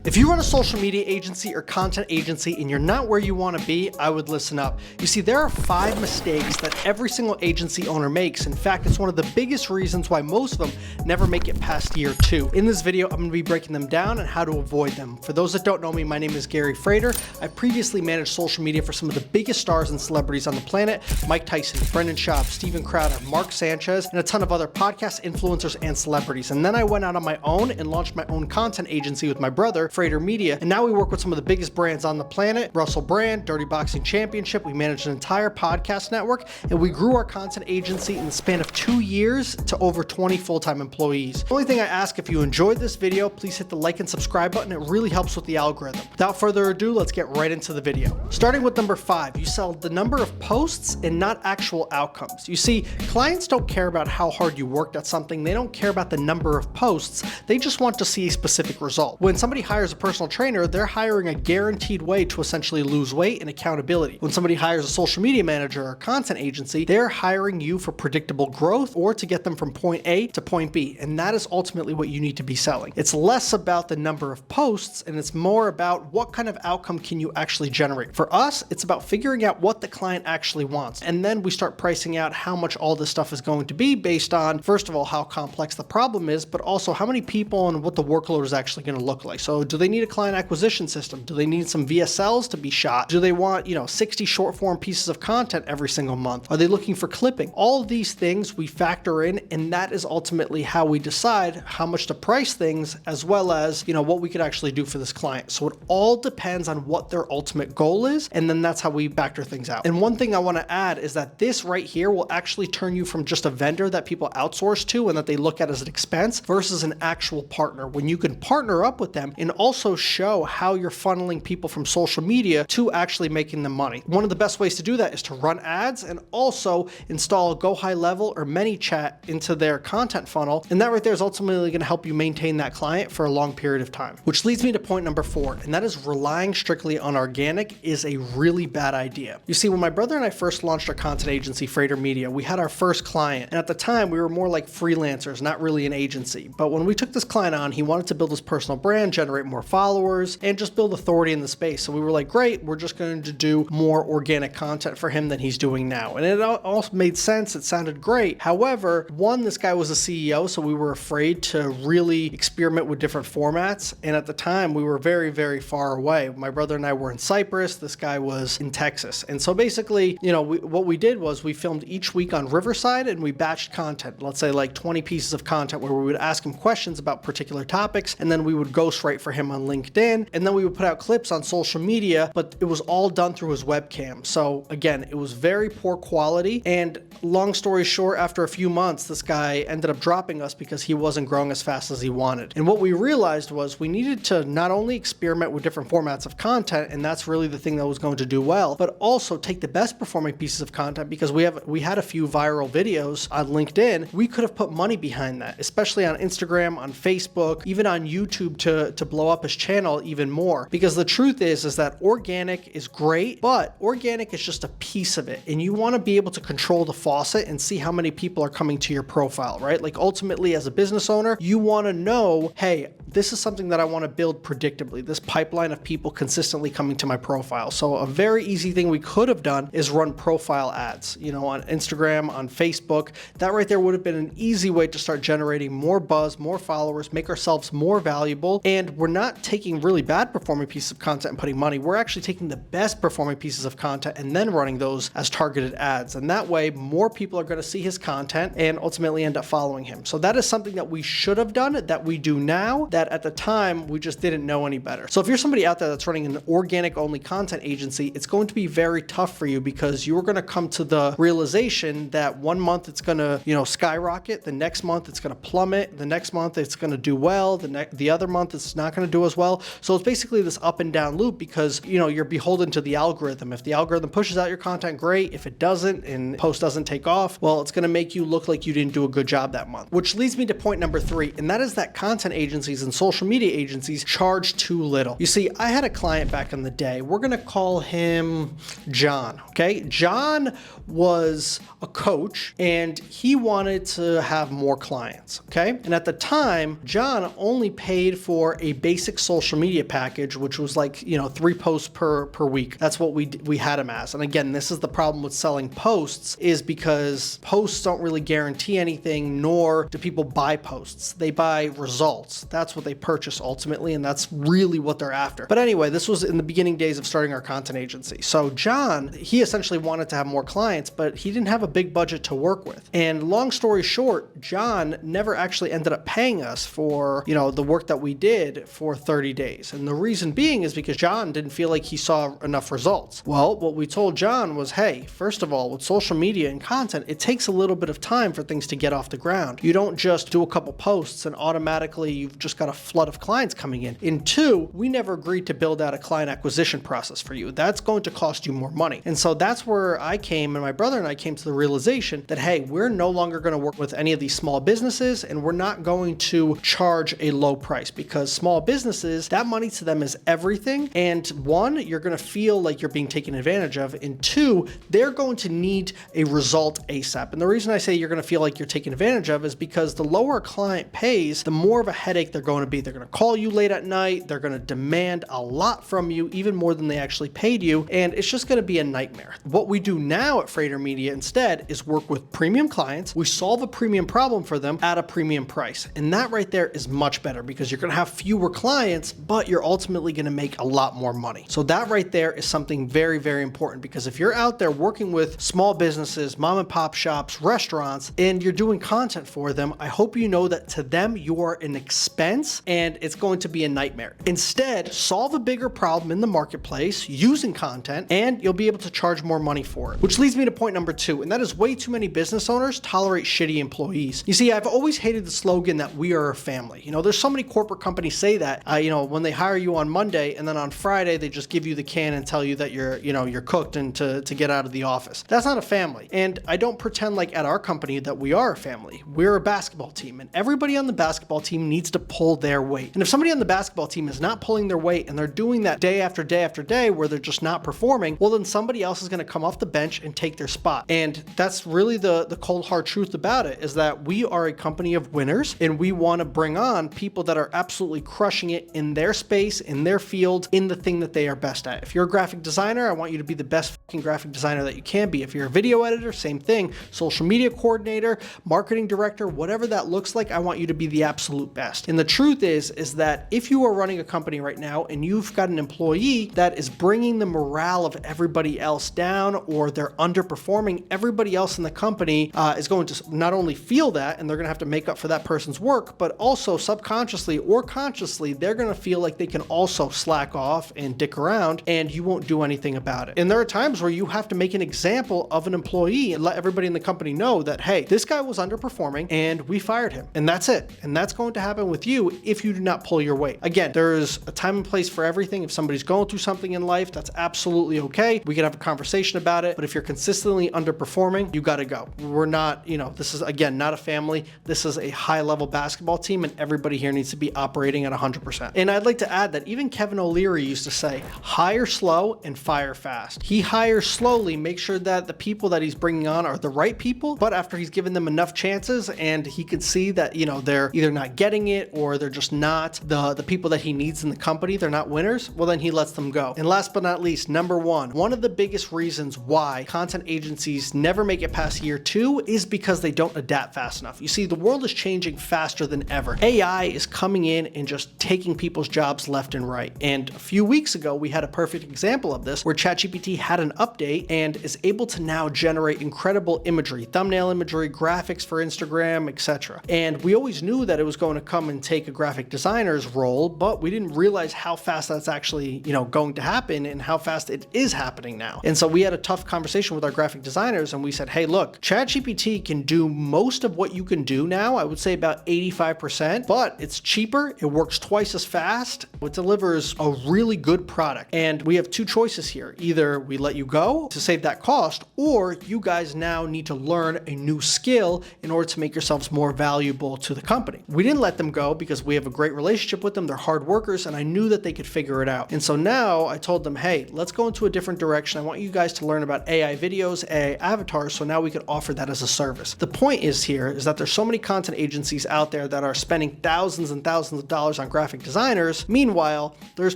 If you run a social media agency or content agency and you're not where you want to be, I would listen up. You see, there are 5 mistakes that every single agency owner makes. In fact, it's one of the biggest reasons why most of them never make it past year 2. In this video, I'm going to be breaking them down and how to avoid them. For those that don't know me, my name is Gary Frater. I previously managed social media for some of the biggest stars and celebrities on the planet: Mike Tyson, Brendan Schaub, Steven Crowder, Mark Sanchez, and a ton of other podcast influencers and celebrities. And then I went out on my own and launched my own content agency with my brother, Frater Media, and now we work with some of the biggest brands on the planet: Russell Brand, Dirty Boxing Championship. We managed an entire podcast network, and we grew our content agency in the span of 2 years to over 20 full-time employees. The only thing I ask, if you enjoyed this video, please hit the like and subscribe button. It really helps with the algorithm. Without further ado, let's get right into the video. Starting with number 5, you sell the number of posts and not actual outcomes. You see, clients don't care about how hard you worked at something. They don't care about the number of posts. They just want to see a specific result. When somebody hires a personal trainer, they're hiring a guaranteed way to essentially lose weight and accountability. When somebody hires a social media manager or content agency, they're hiring you for predictable growth or to get them from point A to point B. And that is ultimately what you need to be selling. It's less about the number of posts and it's more about what kind of outcome can you actually generate. For us, it's about figuring out what the client actually wants. And then we start pricing out how much all this stuff is going to be based on, first of all, how complex the problem is, but also how many people and what the workload is actually going to look like. So do they need a client acquisition system? Do they need some VSLs to be shot? Do they want, 60 short form pieces of content every single month? Are they looking for clipping? All of these things we factor in, and that is ultimately how we decide how much to price things, as well as, what we could actually do for this client. So it all depends on what their ultimate goal is, and then that's how we factor things out. And one thing I want to add is that this right here will actually turn you from just a vendor that people outsource to and that they look at as an expense versus an actual partner, when you can partner up with them and also show how you're funneling people from social media to actually making them money. One of the best ways to do that is to run ads and also install Go High Level or ManyChat into their content funnel. And that right there is ultimately going to help you maintain that client for a long period of time. Which leads me to point number 4, and that is relying strictly on organic is a really bad idea. You see, when my brother and I first launched our content agency, Frater Media, we had our first client. And at the time, we were more like freelancers, not really an agency. But when we took this client on, he wanted to build his personal brand, generate more followers, and just build authority in the space. So we were like, great, we're just going to do more organic content for him than he's doing now. And it all made sense. It sounded great. However, one, this guy was a CEO, so we were afraid to really experiment with different formats. And at the time, we were very, very far away. My brother and I were in Cyprus. This guy was in Texas. And so basically, what we did was we filmed each week on Riverside and we batched content, let's say like 20 pieces of content, where we would ask him questions about particular topics, and then we would ghostwrite for him on LinkedIn, and then we would put out clips on social media, but it was all done through his webcam. So again, it was very poor quality, and long story short, after a few months, this guy ended up dropping us because he wasn't growing as fast as he wanted. And what we realized was we needed to not only experiment with different formats of content, and that's really the thing that was going to do well, but also take the best performing pieces of content, because we had a few viral videos on LinkedIn. We could have put money behind that, especially on Instagram, on Facebook, even on YouTube to blow up his channel even more. Because the truth is that organic is great, but organic is just a piece of it. And you want to be able to control the faucet and see how many people are coming to your profile, right? Like ultimately, as a business owner, you want to know, hey, this is something that I want to build predictably, this pipeline of people consistently coming to my profile. So a very easy thing we could have done is run profile ads, on Instagram, on Facebook. That right there would have been an easy way to start generating more buzz, more followers, make ourselves more valuable. And we're not taking really bad performing pieces of content and putting money. We're actually taking the best performing pieces of content and then running those as targeted ads. And that way, more people are going to see his content and ultimately end up following him. So that is something that we should have done, that we do now, that at the time we just didn't know any better. So if you're somebody out there that's running an organic only content agency, it's going to be very tough for you, because you're going to come to the realization that one month it's going to, skyrocket, the next month it's going to plummet, the next month it's going to do well, the other month it's not going to do as well. So it's basically this up and down loop, because you're beholden to the algorithm. If the algorithm pushes out your content, great. If it doesn't and post doesn't take off, well, it's going to make you look like you didn't do a good job that month. Which leads me to point number 3, and that is that content agencies and social media agencies charge too little. You see, I had a client back in the day. We're going to call him John, okay? John was a coach and he wanted to have more clients, okay? And at the time, John only paid for a basic social media package, which was like, 3 posts per week. That's what we had him as. And again, this is the problem with selling posts, is because posts don't really guarantee anything, nor do people buy posts. They buy results. That's what they purchase ultimately, and that's really what they're after. But anyway, this was in the beginning days of starting our content agency. So John, he essentially wanted to have more clients, but he didn't have a big budget to work with. And long story short, John never actually ended up paying us for, the work that we did for 30 days. And the reason being is because John didn't feel like he saw enough results. Well, what we told John was, hey, first of all, with social media and content, it takes a little bit of time for things to get off the ground. You don't just do a couple posts and automatically you've just got a flood of clients coming in. And two, we never agreed to build out a client acquisition process for you. That's going to cost you more money. And so that's where I came, and my brother and I came to the realization that, hey, we're no longer going to work with any of these small businesses, and we're not going to charge a low price, because small businesses, that money to them is everything. And one, you're going to feel like you're being taken advantage of. And two, they're going to need a result ASAP. And the reason I say you're going to feel like you're taken advantage of is because the lower a client pays, the more of a headache they're going to be. They're going to call you late at night. They're going to demand a lot from you, even more than they actually paid you. And it's just going to be a nightmare. What we do now at Freighter Media instead is work with premium clients. We solve a premium problem for them at a premium price. And that right there is much better, because you're going to have fewer clients, but you're ultimately going to make a lot more money. So that right there is something very, very important, because if you're out there working with small businesses, mom and pop shops, restaurants, and you're doing content for them, I hope you know that to them, you are an expense and it's going to be a nightmare. Instead, solve a bigger problem in the marketplace using content, and you'll be able to charge more money for it. Which leads me to point number 2, and that is way too many business owners tolerate shitty employees. You see, I've always hated the slogan that we are a family. There's so many corporate companies say that, when they hire you on Monday and then on Friday, they just give you the can and tell you that you're cooked and to get out of the office. That's not a family. And I don't pretend like at our company that we are a family. We're a basketball team, and everybody on the basketball team needs to pull their weight. And if somebody on the basketball team is not pulling their weight and they're doing that day after day after day where they're just not performing, well, then somebody else is going to come off the bench and take their spot. And that's really the cold hard truth about it, is that we are a company of winners, and we want to bring on people that are absolutely crushing it in their space, in their field, in the thing that they are best at. If you're a graphic designer, I want you to be the best fucking graphic designer that you can be. If you're a video editor, same thing. Social media coordinator, marketing director, whatever that looks like, I want you to be the absolute best. And the truth is that if you are running a company right now and you've got an employee that is bringing the morale of everybody else down, or they're underperforming, everybody else in the company is going to not only feel that, and they're going to have to make up for that person's work, but also subconsciously or consciously, they're going to feel like they can also slack off and dick around, and you won't do anything about it. And there are times where you have to make an example of an employee and let everybody in the company know that, hey, this guy was underperforming and we fired him. And that's it. And that's going to happen with you if you do not pull your weight. Again, there's a time and place for everything. If somebody's going through something in life, that's absolutely okay. We can have a conversation about it. But if you're consistently underperforming, you got to go. We're not, this is, again, not a family. This is a high-level basketball team, and everybody here needs to be operating at 100%. And I'd like to add that even Kevin O'Leary used to say, hire slow and fire fast. He hires slowly, make sure that the people that he's bringing on are the right people, but after he's given them enough chances and he can see that, they're either not getting it or they're just not the people that he needs in the company, they're not winners, well, then he lets them go. And last but not least, number 1, one of the biggest reasons why content agencies never make it past year 2 is because they don't adapt fast enough. You see, the world is changing faster than ever. AI is coming in and just taking people's jobs left and right. And a few weeks ago, we had a perfect example of this where ChatGPT had an update and is able to now generate incredible imagery, thumbnail imagery, graphics for Instagram, etc. And we always knew that it was going to come and take a graphic designer's role, but we didn't realize how fast that's actually, going to happen and how fast it is happening now. And so we had a tough conversation with our graphic designers and we said, hey, look, ChatGPT can do most of what you can do now. I would say about 85%, but it's cheaper. It works twice as fast. It delivers a really good product. And we have 2 choices here. Either we let you go to save that cost, or you guys now need to learn a new skill in order to make yourselves more valuable to the company. We didn't let them go because because we have a great relationship with them. They're hard workers, and I knew that they could figure it out. And so now I told them, hey, let's go into a different direction. I want you guys to learn about AI videos, AI avatars, so now we could offer that as a service. The point is here is that there's so many content agencies out there that are spending thousands and thousands of dollars on graphic designers. Meanwhile, there's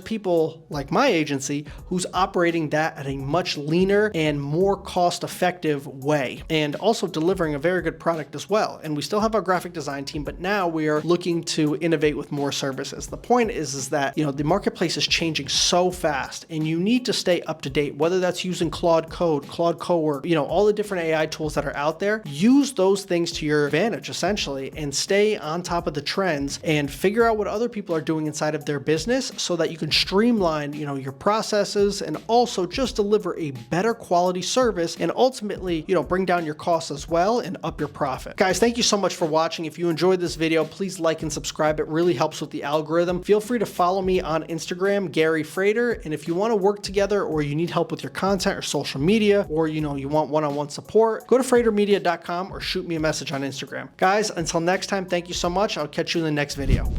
people like my agency who's operating that at a much leaner and more cost-effective way, and also delivering a very good product as well. And we still have our graphic design team, but now we are looking to innovate with more services. The point is that, the marketplace is changing so fast, and you need to stay up to date, whether that's using Claude Code, Claude Cowork, all the different AI tools that are out there. Use those things to your advantage, essentially, and stay on top of the trends and figure out what other people are doing inside of their business so that you can streamline, your processes, and also just deliver a better quality service, and ultimately, bring down your costs as well and up your profit. Guys, thank you so much for watching. If you enjoyed this video, please like and subscribe. It really helps with the algorithm. Feel free to follow me on Instagram, Gary Frater. And if you want to work together, or you need help with your content or social media, or you want one-on-one support, go to fratermedia.com or shoot me a message on Instagram. Guys, until next time, thank you so much. I'll catch you in the next video.